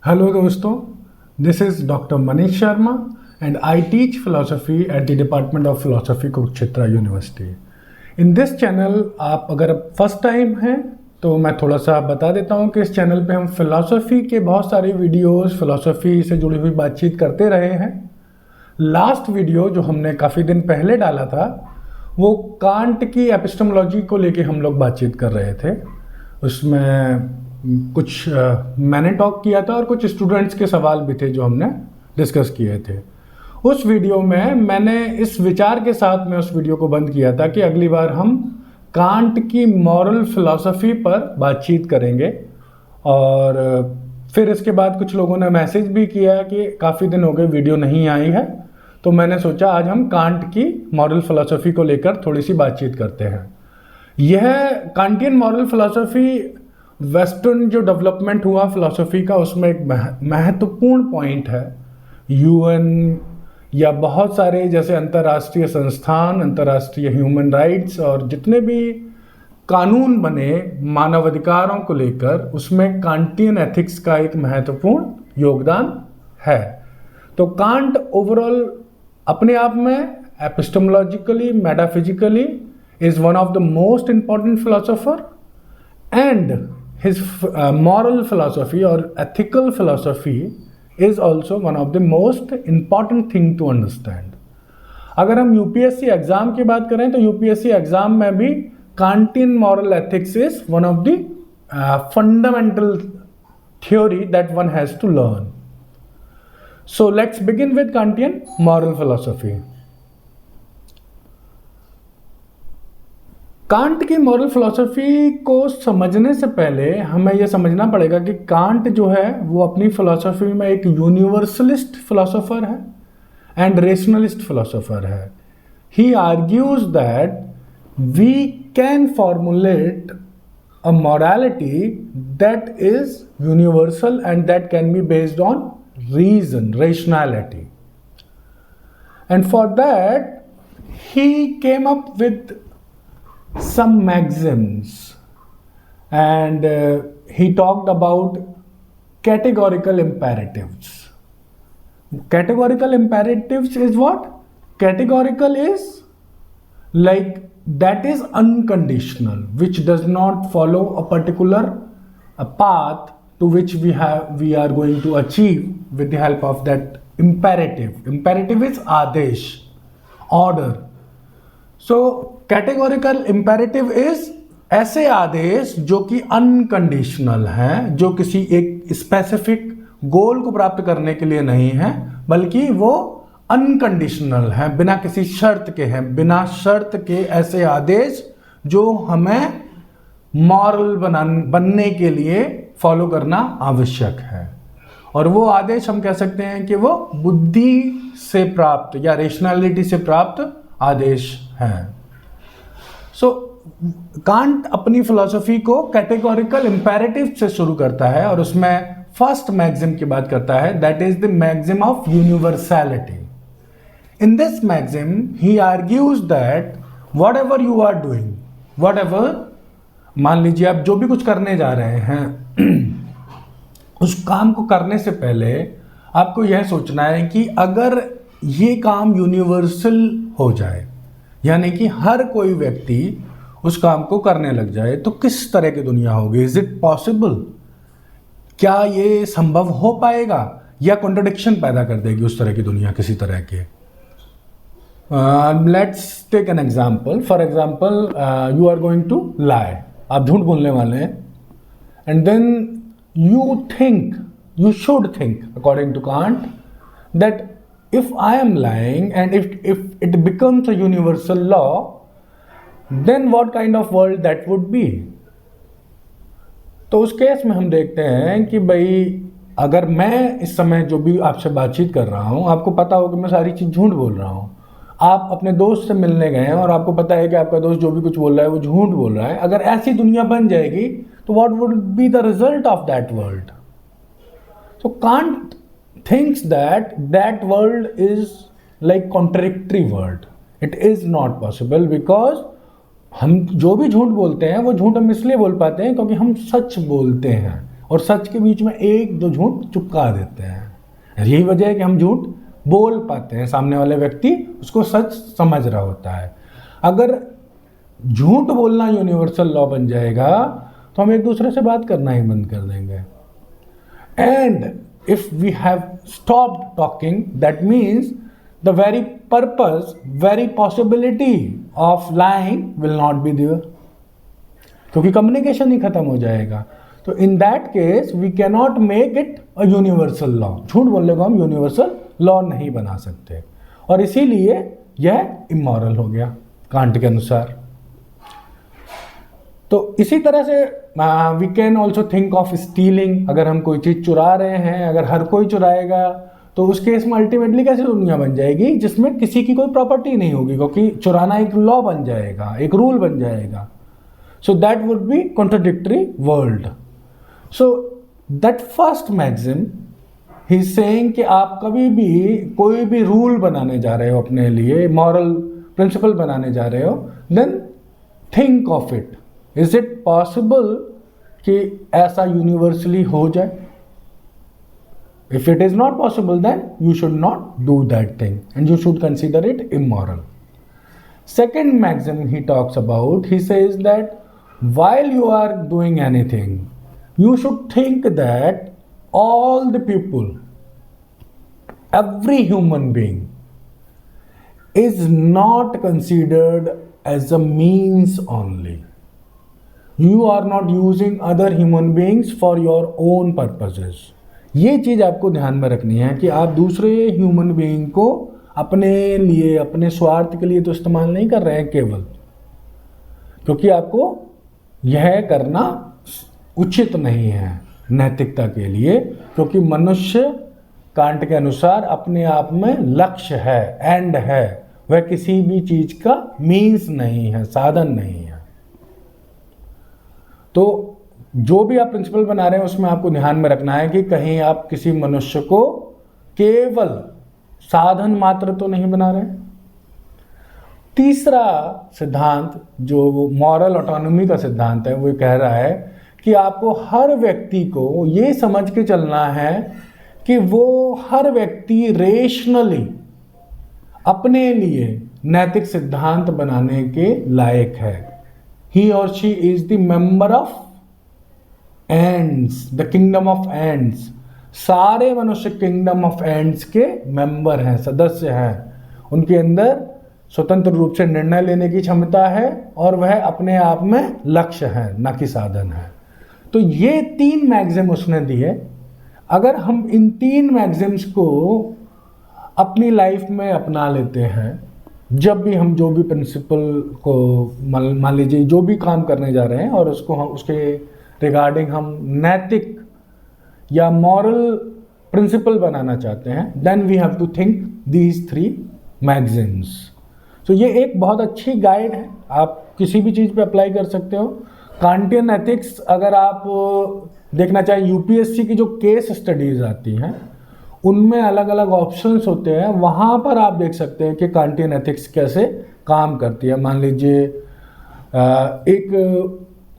Hello दोस्तों, this is Dr. Manish Sharma and I teach philosophy at the Department of Philosophy Kurukshetra university. In this channel आप अगर first time हैं तो मैं थोड़ा सा बता देता हूँ कि इस चैनल पे हम फिलॉसफी के बहुत सारे वीडियोस, फिलॉसफी से जुड़ी हुई बातचीत करते रहे हैं। लास्ट वीडियो जो हमने काफ़ी दिन पहले डाला था वो कांट की एपिस्टेमोलॉजी को लेके हम लोग बातचीत कर रहे थे। उसमें कुछ मैंने टॉक किया था और कुछ स्टूडेंट्स के सवाल भी थे जो हमने डिस्कस किए थे। उस वीडियो में मैंने इस विचार के साथ में उस वीडियो को बंद किया था कि अगली बार हम कांट की मॉरल फिलॉसफी पर बातचीत करेंगे। और फिर इसके बाद कुछ लोगों ने मैसेज भी किया कि काफ़ी दिन हो गए वीडियो नहीं आई है, तो मैंने सोचा आज हम कांट की मॉरल फिलॉसफी को लेकर थोड़ी सी बातचीत करते हैं। यह कांटियन मॉरल फिलॉसफी वेस्टर्न जो डेवलपमेंट हुआ फिलॉसफी का, उसमें एक महत्वपूर्ण पॉइंट है। यूएन या बहुत सारे जैसे अंतर्राष्ट्रीय संस्थान, अंतर्राष्ट्रीय ह्यूमन राइट्स और जितने भी कानून बने मानवाधिकारों को लेकर, उसमें कांटियन एथिक्स का एक महत्वपूर्ण योगदान है। तो कांट ओवरऑल अपने आप में epistemologically, metaphysically is one of the most important philosopher and his moral philosophy or ethical philosophy is also one of the most important thing to understand. अगर हम यूपीएससी एग्जाम की बात करें तो यूपीएससी एग्जाम में भी Kantian moral ethics is one of the fundamental theory that one has to learn. So let's begin with Kantian moral philosophy. Kant की moral philosophy को समझने से पहले हमें यह समझना पड़ेगा कि कांट जो है वो अपनी फिलॉसफी में एक यूनिवर्सलिस्ट फिलॉसफर है एंड रेशनलिस्ट फिलॉसफर है। He argues that we can formulate a morality that is universal and that can be based on reason, rationality. And for that he came up with some maxims and he talked about categorical imperatives. Categorical imperatives is what? Categorical is like that is unconditional, which does not follow a particular path to which we are going to achieve with the help of that imperative. Imperative is आदेश, order. So categorical imperative is ऐसे आदेश जो कि unconditional हैं, जो किसी एक specific goal को प्राप्त करने के लिए नहीं है, बल्कि वो अनकंडीशनल हैं, बिना किसी शर्त के हैं, बिना शर्त के ऐसे आदेश जो हमें मॉरल बनने के लिए फॉलो करना आवश्यक है। और वो आदेश हम कह सकते हैं कि वो बुद्धि से प्राप्त या रेशनैलिटी से प्राप्त आदेश हैं। सो कांट अपनी फिलॉसफी को कैटेगोरिकल इंपेरेटिव से शुरू करता है और उसमें फर्स्ट मैक्सिम की बात करता है, that is the maxim of universality. In this maxim he argues that whatever you are doing, whatever, मान लीजिए आप जो भी कुछ करने जा रहे हैं उस काम को करने से पहले आपको यह सोचना है कि अगर ये काम यूनिवर्सल हो जाए, यानी कि हर कोई व्यक्ति उस काम को करने लग जाए, तो किस तरह की दुनिया होगी? Is it possible? क्या ये संभव हो पाएगा या कॉन्ट्रडिक्शन पैदा कर देगी उस तरह की दुनिया किसी तरह के? Let's take an example. For example you are going to lie, आप झूठ बोलने वाले हैं, and then you think, you should think according to Kant that if I am lying and if it becomes a universal law, then what kind of world that would be? तो उस case में हम देखते हैं कि भाई अगर मैं इस समय जो भी आपसे बातचीत कर रहा हूँ, आपको पता हो कि मैं सारी चीज़ झूठ बोल रहा हूँ, आप अपने दोस्त से मिलने गए हैं और आपको पता है कि आपका दोस्त जो भी कुछ बोल रहा है वो झूठ बोल रहा है, अगर ऐसी दुनिया बन जाएगी तो what would be the result of that world? So Kant thinks that world is like contradictory world. It is not possible because हम जो भी झूठ बोलते हैं वो झूठ हम इसलिए बोल पाते हैं क्योंकि हम सच बोलते हैं। और सच के बीच में एक दो झूठ चिपका देते हैं। यही वजह है कि हम झूठ बोल पाते हैं, सामने वाले व्यक्ति उसको सच समझ रहा होता है। अगर झूठ बोलना यूनिवर्सल लॉ बन जाएगा तो हम एक दूसरे से बात करना ही बंद कर देंगे। And if we have stopped talking, that means the very purpose, very possibility of lying will not be there, क्योंकि कम्युनिकेशन ही खत्म हो जाएगा। तो in that case we can not make it a universal law. झूठ बोलने को हम यूनिवर्सल लॉ नहीं बना सकते, और इसीलिए यह इमोरल हो गया कांट के अनुसार। तो इसी तरह से we can also think of stealing. अगर हम कोई चीज़ चुरा रहे हैं, अगर हर कोई चुराएगा तो उस केस में अल्टीमेटली कैसी दुनिया बन जाएगी जिसमें किसी की कोई प्रॉपर्टी नहीं होगी, क्योंकि चुराना एक लॉ बन जाएगा, एक रूल बन जाएगा। So that would be contradictory world. So that first maxim he is saying कि आप कभी भी कोई भी रूल बनाने जा रहे हो अपने लिए, मॉरल प्रिंसिपल बनाने जा रहे हो, then think of it, is it possible कि ऐसा यूनिवर्सली हो जाए? If it is not possible, then you should not do that thing and you should consider it immoral. Second maxim he talks about, he says that while you are doing anything, you should think that all the people, every human being is not considered as a means only. You are not using other human beings for your own purposes. ये चीज़ आपको ध्यान में रखनी है कि आप दूसरे human being को अपने लिए, अपने स्वार्थ के लिए तो इस्तेमाल नहीं कर रहे हैं केवल, क्योंकि आपको यह करना उचित नहीं है नैतिकता के लिए, क्योंकि मनुष्य कांट के अनुसार अपने आप में लक्ष्य है, एंड है, वह किसी भी चीज़ का मीन्स नहीं है, साधन नहीं है। तो जो भी आप प्रिंसिपल बना रहे हैं उसमें आपको ध्यान में रखना है कि कहीं आप किसी मनुष्य को केवल साधन मात्र तो नहीं बना रहे। तीसरा सिद्धांत जो मॉरल ऑटोनॉमी का सिद्धांत है, वो कह रहा है कि आपको हर व्यक्ति को ये समझ के चलना है कि वो हर व्यक्ति रेशनली अपने लिए नैतिक सिद्धांत बनाने के लायक है। ही और she is the member of ends, the kingdom of ends. सारे मनुष्य किंगडम ऑफ एंड्स के मेंबर हैं, सदस्य हैं। उनके अंदर स्वतंत्र रूप से निर्णय लेने की क्षमता है और वह अपने आप में लक्ष्य है, न कि साधन है। तो ये 3 मैक्सिम उसने दिए। अगर हम इन 3 मैक्सिम्स को अपनी लाइफ में अपना लेते हैं, जब भी हम जो भी प्रिंसिपल को मान लीजिए जो भी काम करने जा रहे हैं और उसको हम उसके रिगार्डिंग हम नैतिक या मॉरल प्रिंसिपल बनाना चाहते हैं, then we have to think these 3 maxims. तो ये एक बहुत अच्छी गाइड है, आप किसी भी चीज़ पे अप्लाई कर सकते हो। कांटियन एथिक्स अगर आप देखना चाहें, यूपीएससी की जो केस स्टडीज आती हैं उनमें अलग अलग ऑप्शंस होते हैं, वहाँ पर आप देख सकते हैं कि कांटियन एथिक्स कैसे काम करती है। मान लीजिए एक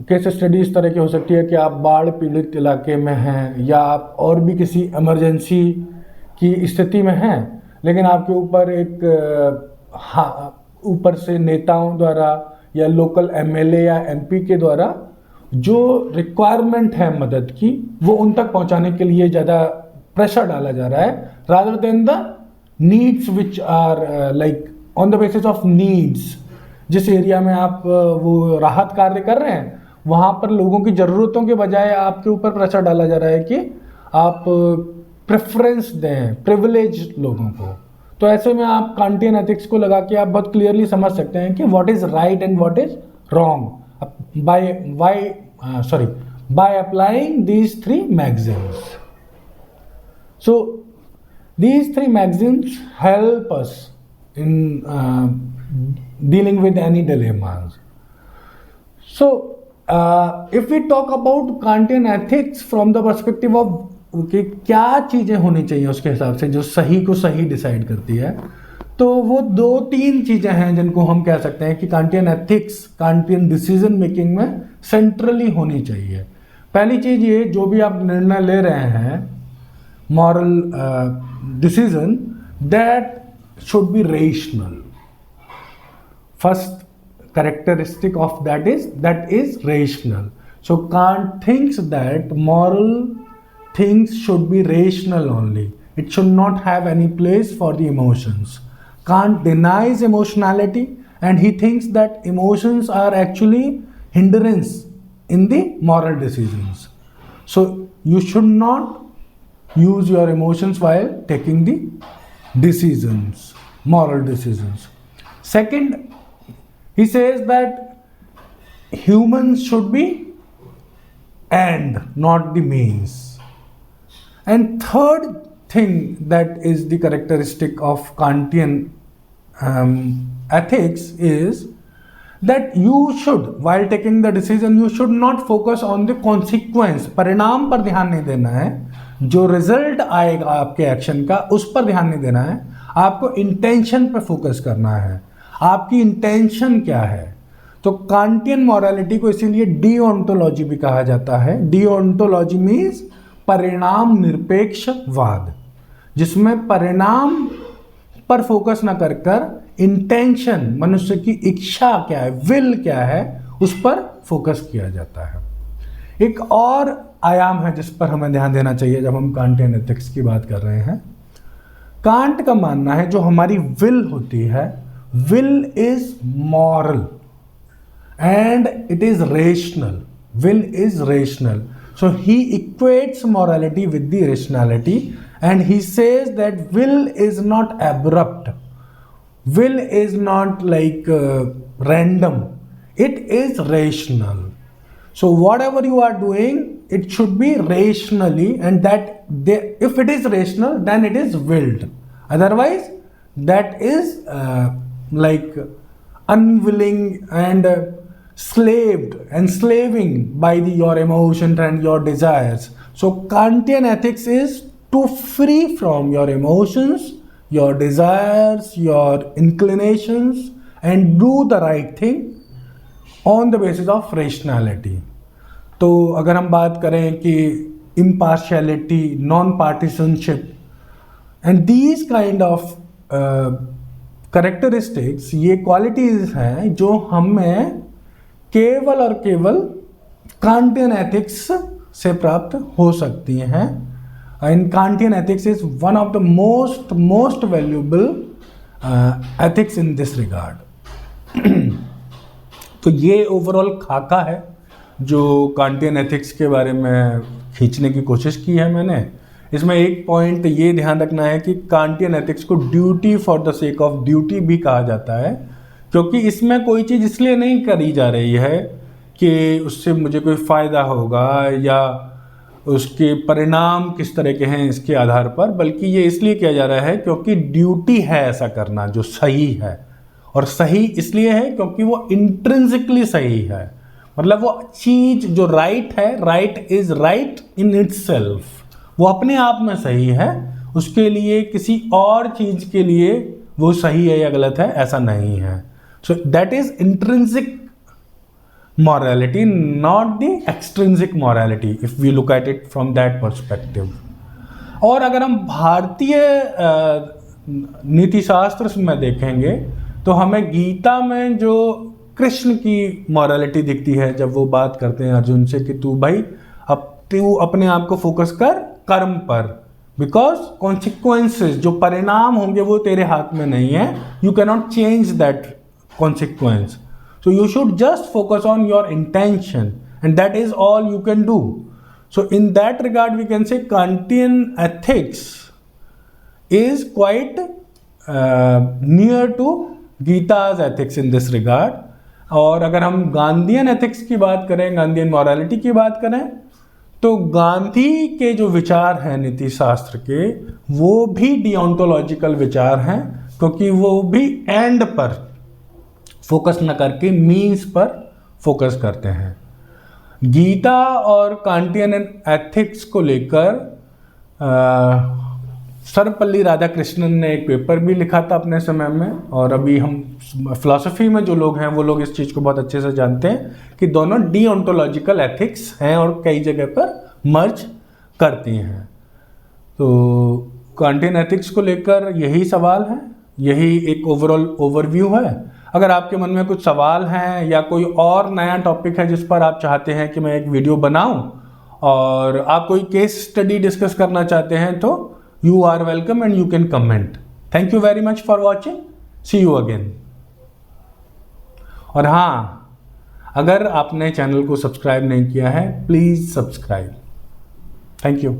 केस स्टडी इस तरह की हो सकती है कि आप बाढ़ पीड़ित इलाके में हैं या आप और भी किसी इमरजेंसी की स्थिति में हैं, लेकिन आपके ऊपर एक ऊपर से नेताओं द्वारा या लोकल एमएलए या एमपी के द्वारा जो रिक्वायरमेंट है मदद की, वो उन तक पहुंचाने के लिए ज़्यादा प्रेशर डाला जा रहा है, rather than the needs which are like on the basis of needs. जिस एरिया में आप वो राहत कार्य कर रहे हैं वहाँ पर लोगों की ज़रूरतों के बजाय आपके ऊपर प्रेशर डाला जा रहा है कि आप प्रेफरेंस दें प्रिविलेज लोगों को। तो ऐसे में आप कांटियन एथिक्स को लगा के आप बहुत क्लियरली समझ सकते हैं कि what is right and what is wrong by applying these 3 Maxim's. So these 3 Maxim's help us in dealing with any dilemmas. So if we talk about Kantian ethics from the perspective of क्या चीज़ें होनी चाहिए उसके हिसाब से जो सही को सही डिसाइड करती है, तो वो 2-3 चीज़ें हैं जिनको हम कह सकते हैं कि Kantian ethics Kantian decision making में सेंट्रली होनी चाहिए। पहली चीज ये, जो भी आप निर्णय ले रहे हैं, moral decision, that should be rational. First characteristic of that is rational. So Kant thinks that moral things should be rational only. It should not have any place for the emotions. Kant denies emotionality and he thinks that emotions are actually hindrance in the moral decisions. So you should not use your emotions while taking the decisions, moral decisions. Second, he says that humans should be end, not the means. And third thing that is the characteristic of Kantian ethics is that you should, while taking the decision, you should not focus on the consequence. परिणाम पर ध्यान नहीं देना है, जो result आएगा आपके action का उस पर ध्यान नहीं देना है, आपको इंटेंशन पर फोकस करना है. आपकी इंटेंशन क्या है. तो कांटियन मॉरलिटी को इसीलिए डीओंटोलॉजी भी कहा जाता है. डीओंटोलॉजी मीन्स परिणाम निरपेक्षवाद, जिसमें परिणाम पर फोकस न कर कर इंटेंशन, मनुष्य की इच्छा क्या है, विल क्या है, उस पर फोकस किया जाता है. एक और आयाम है जिस पर हमें ध्यान देना चाहिए जब हम कांटियन एथिक्स की बात कर रहे हैं. कांट का मानना है जो हमारी विल होती है, will is moral and it is rational. Will is rational. So he equates morality with the rationality and he says that will is not abrupt. Will is not like random. It is rational. So whatever you are doing, it should be rationally, and if it is rational, then it is willed. Otherwise, that is like unwilling and enslaving by your emotions and your desires. So Kantian ethics is to free from your emotions, your desires, your inclinations, and do the right thing on the basis of rationality. तो अगर हम बात करें कि impartiality, non-partisanship and these kind of characteristics, ये qualities हैं जो हमें केवल और केवल कांटियन एथिक्स से प्राप्त हो सकती हैं. And Kantian ethics is one of the most valuable ethics in this regard. तो ये ओवरऑल खाका है जो कांटियन एथिक्स के बारे में खींचने की कोशिश की है मैंने. इसमें एक पॉइंट ये ध्यान रखना है कि कांटियन एथिक्स को duty for the sake of duty भी कहा जाता है, क्योंकि इसमें कोई चीज़ इसलिए नहीं करी जा रही है कि उससे मुझे कोई फ़ायदा होगा या उसके परिणाम किस तरह के हैं इसके आधार पर, बल्कि ये इसलिए किया जा रहा है क्योंकि ड्यूटी है ऐसा करना जो सही है. और सही इसलिए है क्योंकि वो इंट्रिंसिकली सही है. मतलब वो चीज़ जो राइट है, right is right in itself, वो अपने आप में सही है. उसके लिए किसी और चीज़ के लिए वो सही है या गलत है ऐसा नहीं है. So that is intrinsic morality, not the extrinsic morality, if we look at it from that perspective. और अगर हम भारतीय नीति शास्त्र में देखेंगे तो हमें गीता में जो कृष्ण की मॉरलिटी दिखती है जब वो बात करते हैं अर्जुन से कि तू भाई अब तू अपने आप को फोकस कर कर्म पर, बिकॉज कॉन्सिक्वेंसेस जो परिणाम होंगे वो तेरे हाथ में नहीं है. You cannot change that consequence. So you should just focus on your intention, and that is all you can do. So in that regard, we can say Kantian ethics is quite near to Gita's ethics in this regard. और अगर हम Gandhian ethics की बात करें, Gandhian morality की बात करें, तो गांधी के जो विचार हैं नीति शास्त्र के, वो भी डिओंटोलॉजिकल विचार हैं, क्योंकि वो भी एंड पर फोकस न करके मीन्स पर फोकस करते हैं. गीता और कांटियन एथिक्स को लेकर सर्वपल्ली राधाकृष्णन ने एक पेपर भी लिखा था अपने समय में, और अभी हम फिलॉसफी में जो लोग हैं वो लोग इस चीज़ को बहुत अच्छे से जानते हैं कि दोनों डीओंटोलॉजिकल एथिक्स हैं और कई जगह पर मर्ज करती हैं। तो कांटियन एथिक्स को लेकर यही सवाल है, यही एक ओवरऑल ओवरव्यू है। अगर आपके मन में कुछ सवाल हैं या कोई और नया टॉपिक है जिस पर आप चाहते हैं कि मैं एक वीडियो बनाऊं, और आप कोई केस स्टडी डिस्कस करना चाहते हैं, तो you are welcome and you can comment. Thank you very much for watching. See you again. और हाँ, अगर आपने चैनल को सब्सक्राइब नहीं किया है, प्लीज सब्सक्राइब। Thank you.